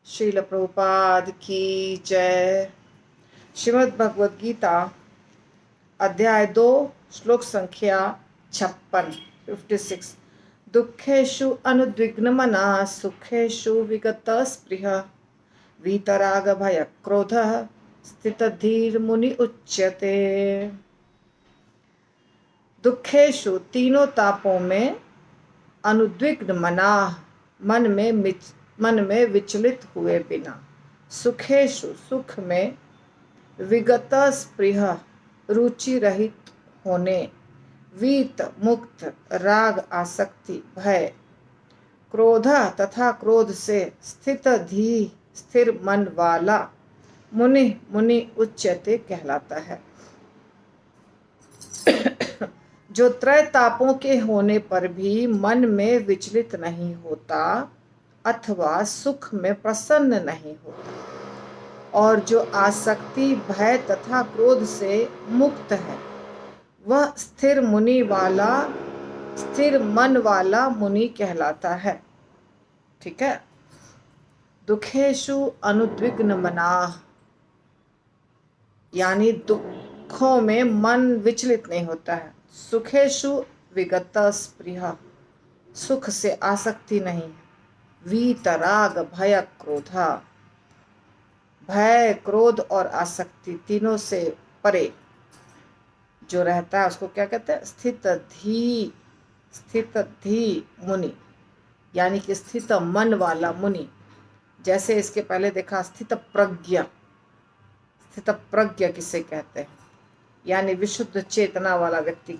श्रील प्रभुपाद की जय। श्रीमद् भगवद गीता अध्याय 2 श्लोक संख्या 56। दुखेषु अनुद्विग्नमना सुखेषु विगतस्पृहः वीतराग भय क्रोधः स्थितधीर्मुनि उच्यते। दुखेषु तीनों तापों में, अनुद्विग्न मना मन में विचलित हुए बिना, सुखेषु सुख में, विगत स्पृह रुचि रहित होने, वीत मुक्त राग आसक्ति भय, क्रोध तथा क्रोध से स्थिर मन वाला मुनि उच्यते कहलाता है। जो त्रय तापों के होने पर भी मन में विचलित नहीं होता अथवा सुख में प्रसन्न नहीं होता और जो आसक्ति भय तथा क्रोध से मुक्त है, वह स्थिर मन वाला मुनि कहलाता है। ठीक है। दुखेषु अनुद्विग्न मनाः, यानी दुखों में मन विचलित नहीं होता है। सुखेषु विगत स्पृहा, सुख से आसक्ति नहीं। वीतराग भय क्रोधा, भय क्रोध और आसक्ति तीनों से परे जो रहता है उसको क्या कहते हैं? स्थित धी मुनि, यानी कि स्थित मन वाला मुनि। जैसे इसके पहले देखा स्थित प्रज्ञ किसे कहते हैं, यानी विशुद्ध चेतना वाला व्यक्ति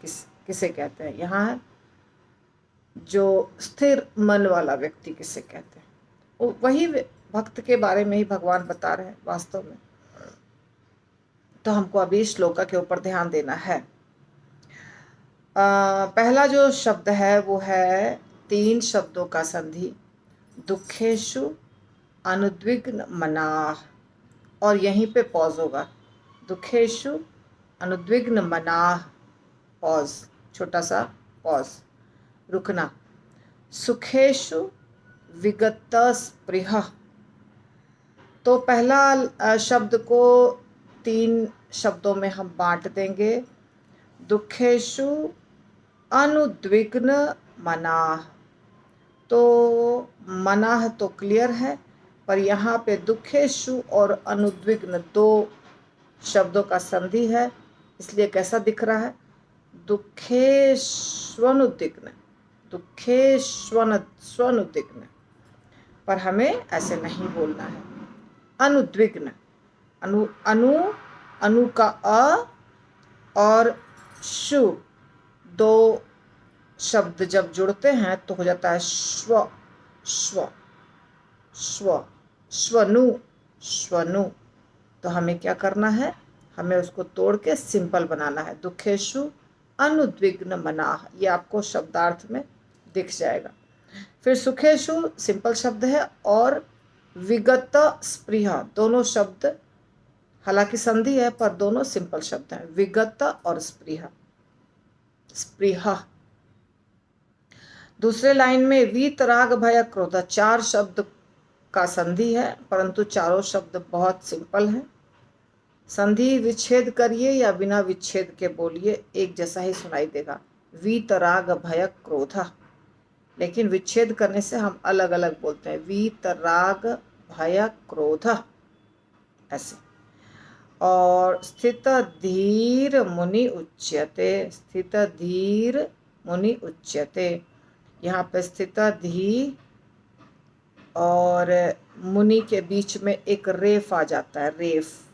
किसे कहते हैं। यहाँ जो स्थिर मन वाला व्यक्ति किसे कहते हैं, वो वही भक्त के बारे में ही भगवान बता रहे हैं वास्तव में। तो हमको अभी श्लोका के ऊपर ध्यान देना है। पहला जो शब्द है वो है 3 शब्दों का संधि, दुखेषु अनुद्विग्न मनाः, और यहीं पे पॉज होगा। दुखेषु अनुद्विग्न मनाः, पॉज, छोटा सा पॉज, रुकना। सुखेषु विगत स्पृहः, तो पहला शब्द को 3 शब्दों में हम बांट देंगे। दुखेषु अनुद्विग्न मनाः, तो मनाः तो क्लियर है, पर यहाँ पे दुखेषु और अनुद्विग्न 2 शब्दों का संधि है, इसलिए कैसा दिख रहा है? दुखेष्वनुद्विग्न, दुखेष्वनुद्विग्न, पर हमें ऐसे नहीं बोलना है। अनुद्विग्न, अनु का अ और शु 2 शब्द जब जुड़ते हैं तो हो जाता है श्वनु। तो हमें क्या करना है? हमें उसको तोड़ के सिंपल बनाना है। दुखेषु अनुद्विग्न मनाः, ये आपको शब्दार्थ में दिख जाएगा। फिर सुखेषु सिंपल शब्द है, और विगत स्पृहा, दोनों शब्द हालांकि संधि है पर दोनों सिंपल शब्द हैं, विगत और स्पृहा। दूसरे लाइन में वीतराग भय क्रोध, 4 शब्द का संधि है, परंतु चारों शब्द बहुत सिंपल हैं। संधि विच्छेद करिए या बिना विच्छेद के बोलिए, एक जैसा ही सुनाई देगा, वीतराग भय क्रोध, लेकिन विच्छेद करने से हम अलग अलग बोलते हैं, वीतराग भय क्रोध ऐसे। और स्थित धीर मुनि उच्यते, यहाँ पे स्थित धी और मुनि के बीच में एक रेफ आ जाता है, रेफ।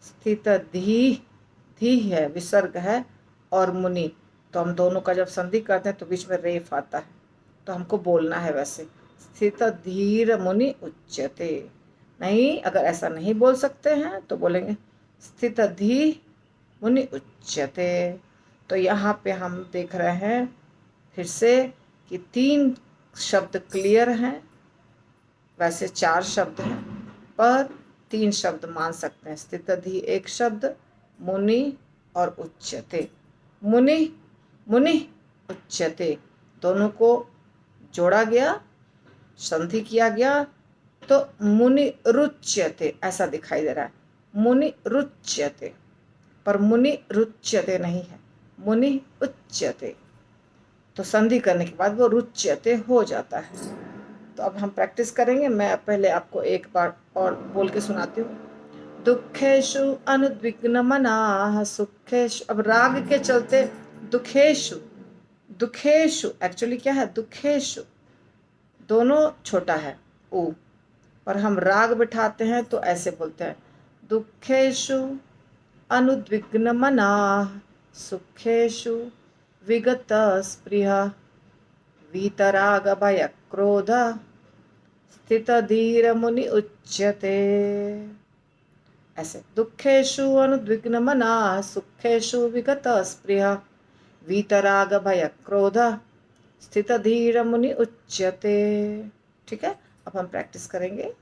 स्थित धी है, विसर्ग है, और मुनि, तो हम दोनों का जब संधि करते हैं तो बीच में रेफ आता है, तो हमको बोलना है वैसे, स्थित धीर मुनि उच्यते। नहीं, अगर ऐसा नहीं बोल सकते हैं तो बोलेंगे स्थित धी मुनि उच्यते। तो यहाँ पे हम देख रहे हैं फिर से कि 3 शब्द क्लियर हैं, वैसे 4 शब्द हैं पर 3 शब्द मान सकते हैं। स्थित धी एक शब्द, मुनि और उच्यते। मुनि उच्यते, दोनों को जोड़ा गया, संधि किया गया, तो मुनि रुच्यते ऐसा दिखाई दे रहा है, मुनि रुच्यते, पर मुनि रुच्यते नहीं है, मुनि उच्यते। तो संधि करने के बाद वो रुच्यते हो जाता है। तो अब हम प्रैक्टिस करेंगे। मैं पहले आपको एक बार और बोल के सुनाती हूँ। दुखेशु अनुद्विग्न मनाः सुखेशु, अब राग के चलते दुखेशु, दुखेशु एक्चुअली क्या है, दुखेशु दोनों छोटा है ऊ, पर हम राग बिठाते हैं तो ऐसे बोलते हैं, दुखेशु अनुद्विग्न मनाः सुखेशु विगत स्पृहा वीतराग भय क्रोध स्थित धीर मुनि उच्यते। ऐसे दुखेशु अनुद्विग्न मनाः सुखेशु विगत स्पृहा वीतराग भय क्रोध स्थित धीर मुनि उच्यते। ठीक है, अब हम प्रैक्टिस करेंगे।